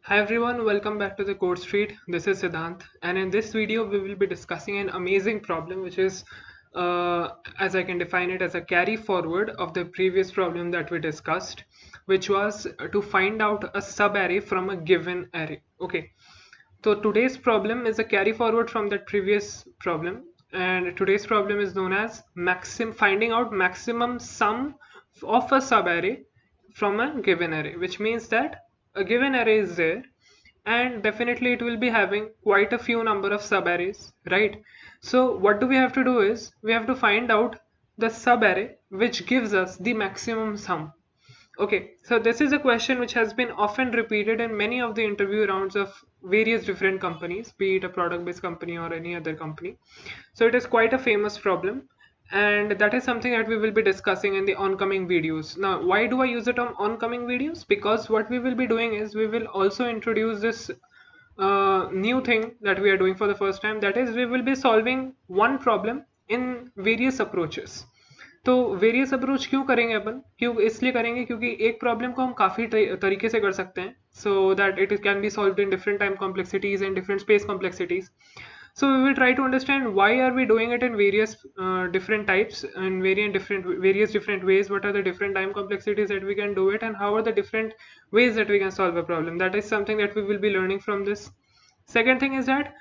Hi everyone, welcome back to the Code Street. This is Siddhant, and in this video, we will be discussing an amazing problem, which is, as I can define it, as a carry forward of the previous problem that we discussed, which was to find out a subarray from a given array. Okay, so today's problem is a carry forward from that previous problem, and today's problem is known as finding out maximum sum of a subarray from a given array, which means that a given array is there and definitely it will be having quite a few number of subarrays, right? So what do we have to do is we have to find out the subarray which gives us the maximum sum. Okay, so this is a question which has been often repeated in many of the interview rounds of various different companies, be it a product based company or any other company. So it is quite a famous problem, and that is something that we will be discussing in the oncoming videos. Now, why do I use it on oncoming videos? Because what we will be doing is we will also introduce this new thing that we are doing for the first time, that is we will be solving one problem in various approaches. तो various approach क्यों करेंगे अपन, क्यों इसलिए करेंगे क्योंकि एक problem को हम काफ़ी तरीके से कर सकते हैं, so that it can be solved in different time complexities and different space complexities. So we will try to understand why are we doing it in various different types and various different ways. What are the different time complexities that we can do it, and how are the different ways that we can solve a problem. That is something that we will be learning from this. Second thing is that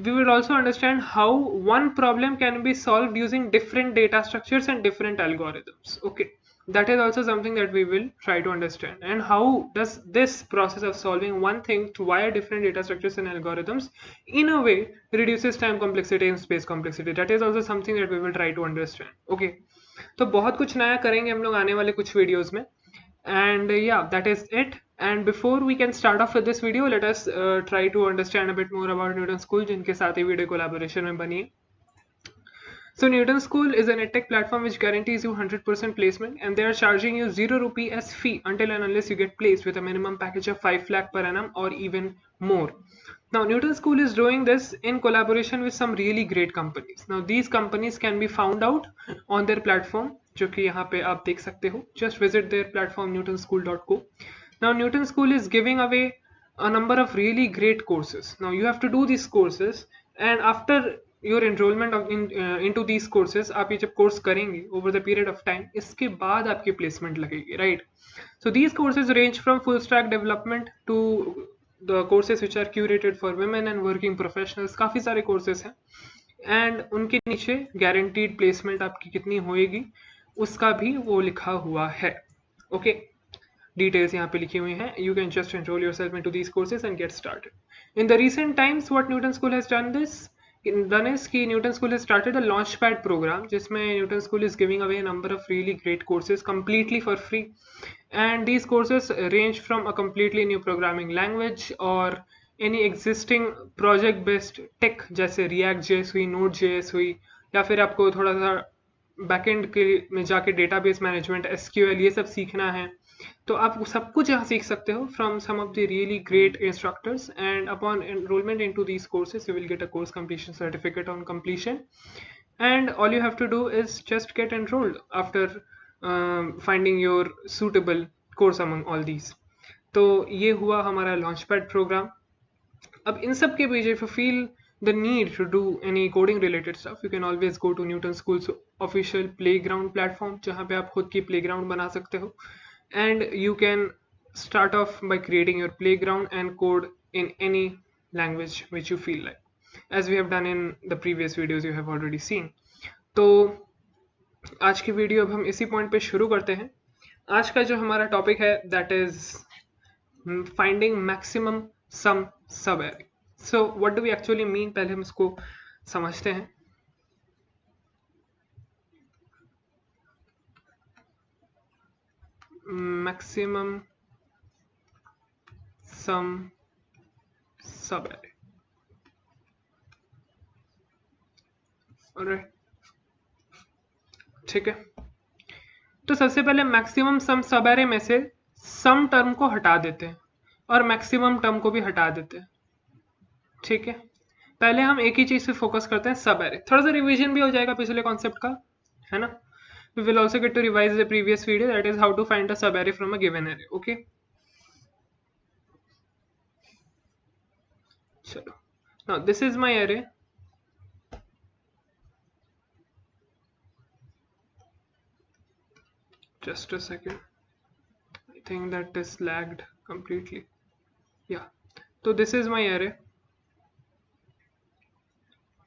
we will also understand how one problem can be solved using different data structures and different algorithms. Okay, that is also something that we will try to understand. And how does this process of solving one thing via different data structures and algorithms in a way reduces time complexity and space complexity. That is also something that we will try to understand. Okay, तो बहुत कुछ नया करेंगे हम लोग आने वाले कुछ वीडियोस में. And yeah, that is it. And before we can start off with this video, let us try to understand a bit more about Newton School, जिनके साथ ये वीडियो कोलैबोरेशन में बनी है. So Newton School is an edtech platform which guarantees you 100% placement, and they are charging you 0 rupee as fee until and unless you get placed with a minimum package of 5 lakh per annum or even more. Now Newton School is doing this in collaboration with some really great companies. Now these companies can be found out on their platform, जो कि यहाँ पे आप देख सकते हो. Just visit their platform newtonschool.co. Now Newton School is giving away a number of really great courses. Now you have to do these courses, and after your enrollment into these courses, आप ये जब course करेंगे over the period of time, इसके बाद आपकी placement लगेगी, right? So these courses range from full stack development to the courses which are curated for women and working professionals. काफ़ी सारे courses हैं, and उनके नीचे guaranteed placement आपकी कितनी होएगी उसका भी वो लिखा हुआ है. Okay, details यहाँ पे लिखी हुई हैं. You can just enroll yourself into these courses and get started. In the recent times, what Newton School has done is कि Newton School has started a Launchpad program, जिसमें Newton School is giving away a number of really great courses completely for free. And these courses range from a completely new programming language or any existing project based tech जैसे React.js हुई, Node.js हुई, या फिर आपको थोड़ा सा backend के में जाके डेटाबेस मैनेजमेंट, SQL, ये सब सीखना है तो आप सब कुछ यहाँ सीख सकते हो from some of the really great instructors. And upon enrollment into these courses, you will get a course completion certificate on completion, and all you have to do is just get enrolled after finding your suitable course among all these. तो ये हुआ हमारा Launchpad program. अब इन सब के पीछे if you feel the need to do any coding related stuff, you can always go to Newton School's official playground platform, जहाँ पे आप खुद की playground बना सकते हो, and you can start off by creating your playground and code in any language which you feel like, as we have done in the previous videos you have already seen. तो आज की video अब हम इसी point पे शुरू करते हैं. आज का जो हमारा टॉपिक है that is finding maximum sum subarray. So what do we actually mean, पहले हम इसको समझते हैं. मैक्सिमम सम सब एरे. ऑलराइट, ठीक है. तो सबसे पहले मैक्सिमम सम सब एरे में से सम टर्म को हटा देते हैं और मैक्सिमम टर्म को भी हटा देते हैं. ठीक है, पहले हम एक ही चीज पे फोकस करते हैं, सब एरे. थोड़ा सा रिवीजन भी हो जाएगा पिछले कॉन्सेप्ट का, है ना. We will also get to revise the previous video, that is how to find a sub array from a given array. Okay, चलो, now this is my array. Just a second, I think that is lagged completely. Yeah, so this is my array.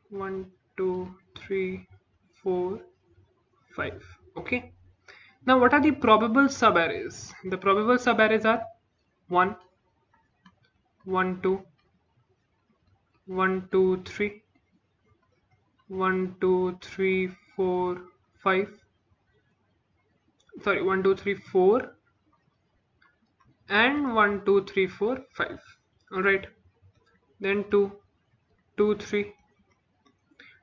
1 2 3 4 5. Okay, now what are the probable subarrays? The probable subarrays are 1 1 2 1 2 3 1 2 3 4 5, sorry, 1 2 3 4 and 1 2 3 4 5. All right, then 2 2 3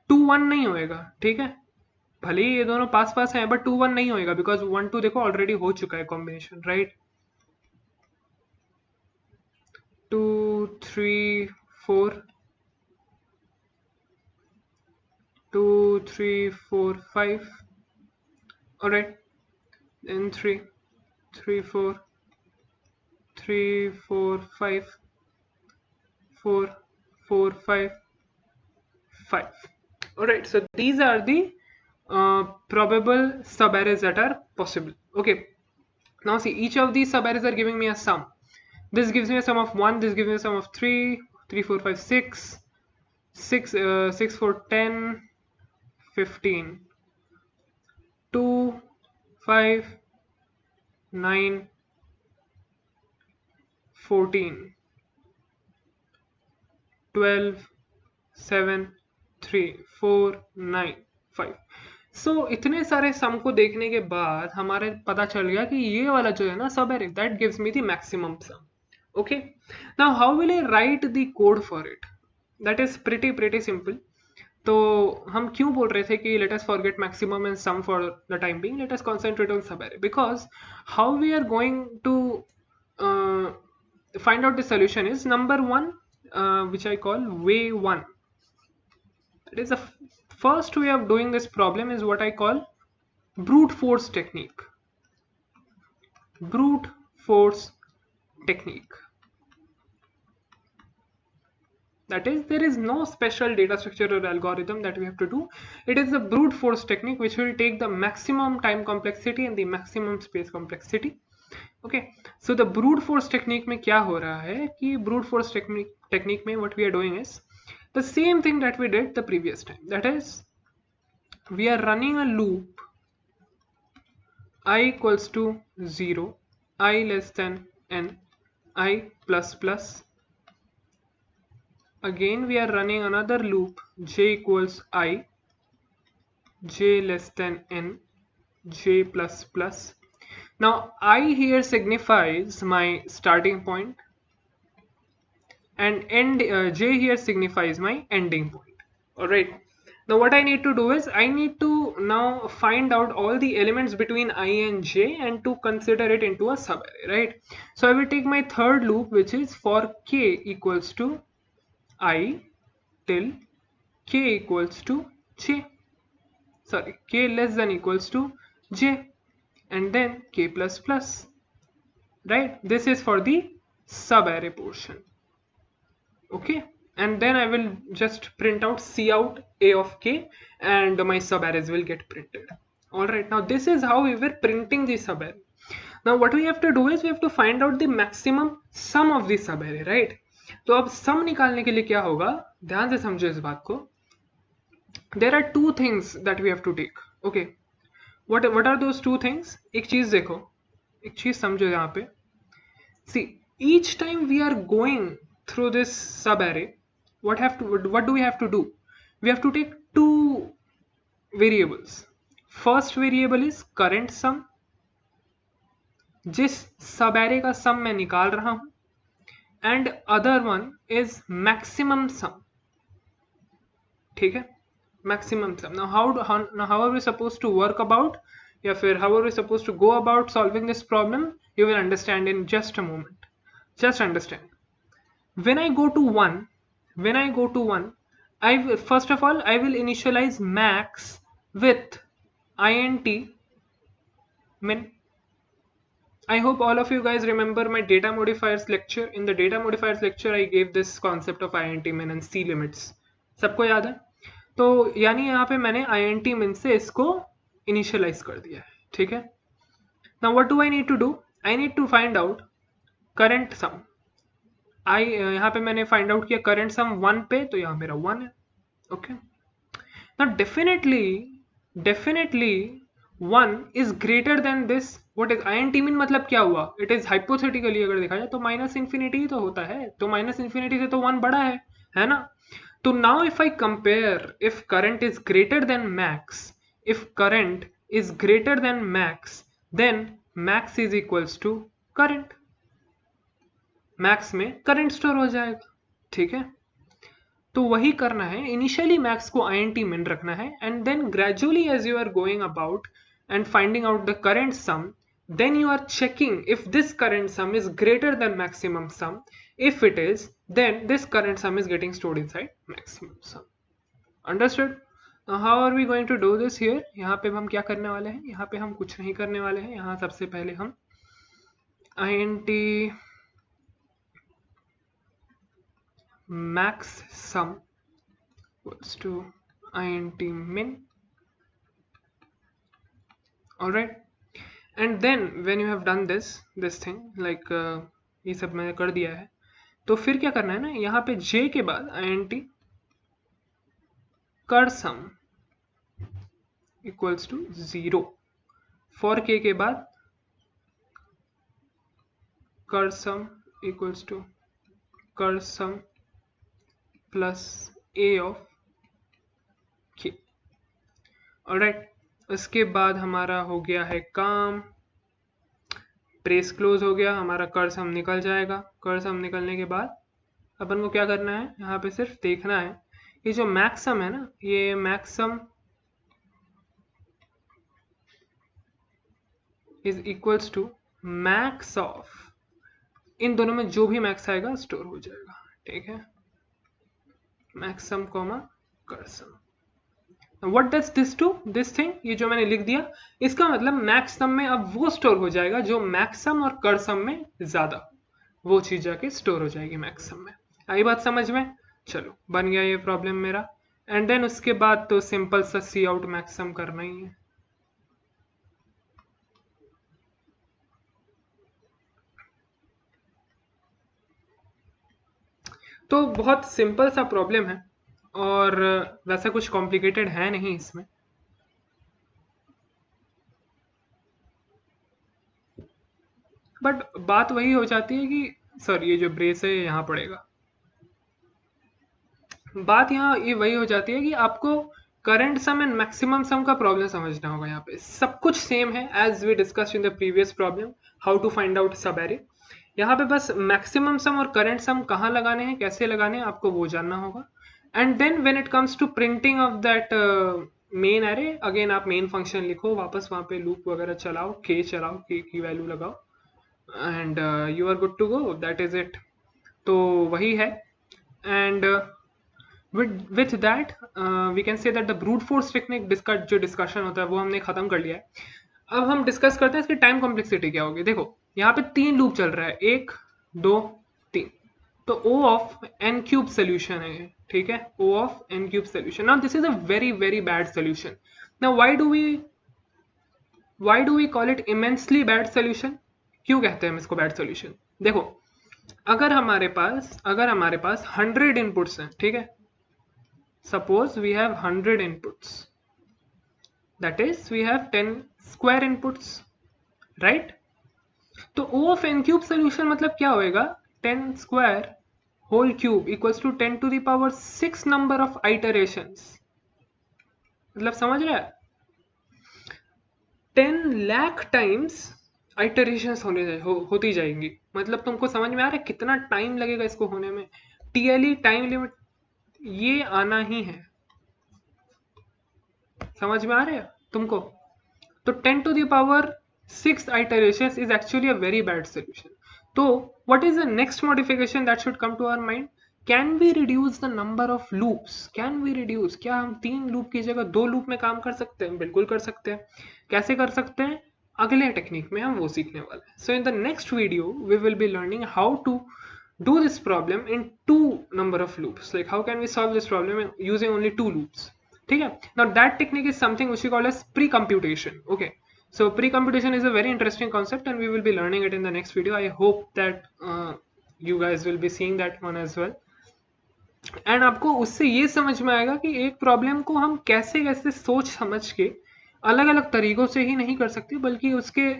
2 1 नहीं होएगा, ठीक है, भले ही ये दोनों पास पास हैं but 2 1 नहीं होएगा बिकॉज 1 2 देखो ऑलरेडी हो चुका है combination, right. 2 3 4 2 3 4 5. All right, then 3 3 4 3 4 5 4 4 5 5. All right, so these are the probable subarrays that are possible. Okay, now see, each of these subarrays are giving me a sum. This gives me a sum of 1, this gives me a sum of 3 3 4 5 6 6 6 4 10 15 2 5 9 14 12 7 3 4 9 5. सो इतने सारे सम को देखने के बाद हमारे पता चल गया कि ये वाला जो है ना subarray, that gives me the maximum sum. Okay, now how will I write the code for it? That is pretty simple. तो हम क्यों बोल रहे थे कि let us forget maximum and sum for the time being, let us concentrate on subarray, because how we are going to find out the solution is number one, which I call way one. That is the first way of doing this problem is what I call brute force technique. Brute force technique. That is, there is no special data structure or algorithm that we have to do. It is the brute force technique which will take the maximum time complexity and the maximum space complexity. Okay, so the brute force technique में क्या हो रहा है कि brute force technique में what we are doing is the same thing that we did the previous time. That is, we are running a loop I equals to 0, I less than n, I plus plus. Again we are running another loop j equals I, j less than n, j plus plus. Now I here signifies my starting point and j here signifies my ending point. All right, now what I need to do is I need to now find out all the elements between I and j and to consider it into a subarray, right? So I will take my third loop, which is for k equals to I till k equals to j, sorry, k less than equals to j, and then k plus plus, right? This is for the subarray portion. Okay, and then I will just print out cout a of k and my subarrays will get printed. All right, now this is how we were printing the subarray. Now what we have to do is we have to find out the maximum sum of the subarray, right? तो अब sum निकालने के लिए क्या होगा, ध्यान से समझो इस बात को. There are two things that we have to take. Okay, what are those two things? एक चीज देखो, एक चीज समझो यहाँ पे. See, each time we are going through this subarray, what do we have to do? We have to take two variables. First variable is current sum, जिस subarray का sum मैं निकाल रहा हूं, and other one is maximum sum. ठीक है, maximum sum. Now how are we supposed to work about, या फिर how are we supposed to go about solving this problem? You will understand in just a moment. Just understand. When I go to 1, first of all I will initialize max with int min. I hope all of you guys remember my data modifiers lecture. In the data modifiers lecture, I gave this concept of INT min and C limits. सबको याद है? तो यानी यहाँ पे मैंने INT min से इसको इनिशियलाइज कर दिया है, ठीक है? Now what do I need to do? I need to find out current sum. यहाँ पे मैंने फाइंड आउट किया करंट सम 1 पे, तो यहाँ मेरा 1 है. Okay, now definitely 1 is greater then this. What is INT min? मतलब क्या हुआ? इट इज हाइपोथेटिकली अगर देखा जाए तो माइनस इन्फिनिटी ही तो होता है, तो माइनस इन्फिनिटी से तो 1 बड़ा है ना? तो now if I compare, if current is greater than max, if current is greater than max, then max is equals to current. Max में करंट स्टोर हो जाएगा, ठीक है? तो वही करना है. इनिशियली मैक्स को INT min रखना है, and then gradually as you are going about and finding out the current sum, then you are checking if this current sum is greater than maximum sum. If it is, then this current sum is getting stored inside maximum sum. Understood? Now how are we going to do this here? यहाँ पे हम क्या करने वाले हैं? यहाँ पे हम कुछ नहीं करने वाले हैं. यहाँ सबसे पहले हम INT max sum equals to INT min. Alright, and then when you have done this thing, like ये सब मैंने कर दिया है, तो फिर क्या करना है ना, यहाँ पे j के बाद INT curr sum equals to 0, for k के बाद curr sum equals to curr sum plus a of k. Alright, उसके बाद हमारा हो गया है काम, ट्रेस क्लोज हो गया, हमारा कर सम निकल जाएगा. कर सम निकलने के बाद अपन को क्या करना है, यहाँ पे सिर्फ देखना है ये जो मैक्सम है ना, ये max sum is equals to max of, इन दोनों में जो भी मैक्स आएगा स्टोर हो जाएगा, ठीक है? मैक्सम कॉमा कर सम. What does this do? This thing, ये जो मैंने लिख दिया, इसका मतलब मैक्सम में अब वो स्टोर हो जाएगा जो मैक्सम और कर सम में ज्यादा, वो चीज जाके स्टोर हो जाएगी मैक्सम में. आई बात समझ में? चलो, बन गया ये प्रॉब्लम मेरा. एंड देन उसके बाद तो सिंपल सा सी आउट मैक्सम करना ही है. तो बहुत सिंपल सा प्रॉब्लम है, और वैसा कुछ कॉम्प्लिकेटेड है नहीं इसमें. बट बात वही हो जाती है कि सर ये जो ब्रेस है यहाँ पड़ेगा. बात यहाँ ये वही हो जाती है कि आपको करंट सम एंड मैक्सिमम सम का प्रॉब्लम समझना होगा. यहाँ पे सब कुछ सेम है as we discussed in the previous problem, how to find out subarray. यहाँ पे बस मैक्सिमम सम और करंट सम कहाँ लगाने हैं, कैसे लगाने हैं, आपको वो जानना होगा. And then when it comes to printing of that main array, again आप मेन फंक्शन लिखो, वापस वहाँ पे लूप वगैरह चलाओ, k चलाओ, k की वैल्यू लगाओ, and you are good to go. That is it. तो वही है. And with that we can say that the brute force technique जो डिस्कशन होता है वो हमने खत्म कर लिया है. अब हम डिस्कस करते हैं इसकी टाइम कॉम्प्लेक्सिटी क्या होगी. देखो यहाँ पे 3 लूप चल रहा है, 1 2 3, तो O of n cube solution है, ठीक है? O of n cube solution. Now this is a very very bad solution. Now why do we call it immensely bad solution? क्यों कहते हैं हम इसको बैड सोल्यूशन? देखो, अगर हमारे पास 100 इनपुट्स हैं, ठीक है? Suppose we have 100 inputs, that is we have 10 square inputs, right? तो O of n cube solution मतलब क्या होएगा? 10 square whole cube equals to 10 to the power 6 number of iterations. मतलब समझ रहा है? 10 lakh times iterations होती जाएंगी. मतलब तुमको समझ में आ रहा है कितना टाइम लगेगा इसको होने में? TLE टाइम लिमिट ये आना ही है. समझ में आ रहा है तुमको? तो 10 to the power 6 iterations is actually a very bad solution. तो what is the next modification that should come to our mind? Can we reduce the number of loops? Can we reduce? क्या हम 3 loop की जगह 2 loop में काम कर सकते हैं? बिल्कुल कर सकते हैं. कैसे कर सकते हैं? अगले टेक्निक में हम वो सीखने वाले हैं. So in the next video we will be learning how to do this problem in two number of loops. Like how can we solve this problem using only two loops? ठीक है. Now that technique is something which we call as pre-computation. Okay. So pre-computation is a very interesting concept and we will be learning it in the next video. I hope that you guys will be seeing that one as well. And आपको उससे ये समझ में आएगा कि एक problem को हम कैसे कैसे सोच समझ के अलग अलग तरीकों से ही नहीं कर सकते, बल्कि उसके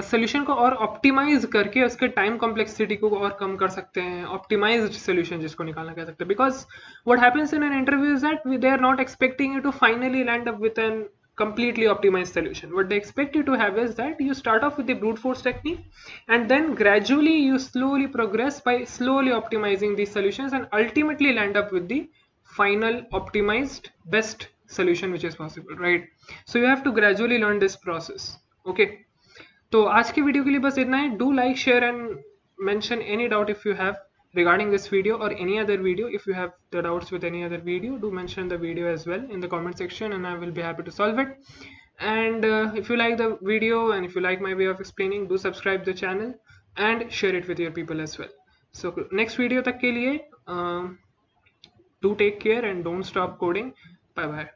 सोल्यूशन को और ऑप्टिमाइज करके उसके टाइम कॉम्प्लेक्सिटी को और कम कर सकते हैं. ऑप्टिमाइज्ड सोल्यूशन जिसको निकालना कह सकते हैं. Because what happens in an interview is that they are not expecting you to finally land up with an completely optimized solution. What they expect you to have is that you start off with the brute force technique and then gradually you slowly progress by slowly optimizing these solutions and ultimately land up with the final optimized best solution which is possible, right? So you have to gradually learn this process. Okay, तो आज के video के लिए बस इतना है. Do like, share and mention any doubt if you have regarding this video or any other video. If you have the doubts with any other video, do mention the video as well in the comment section and I will be happy to solve it. And if you like the video and if you like my way of explaining, do subscribe the channel and share it with your people as well. So next video tak ke liye do take care and don't stop coding. Bye bye.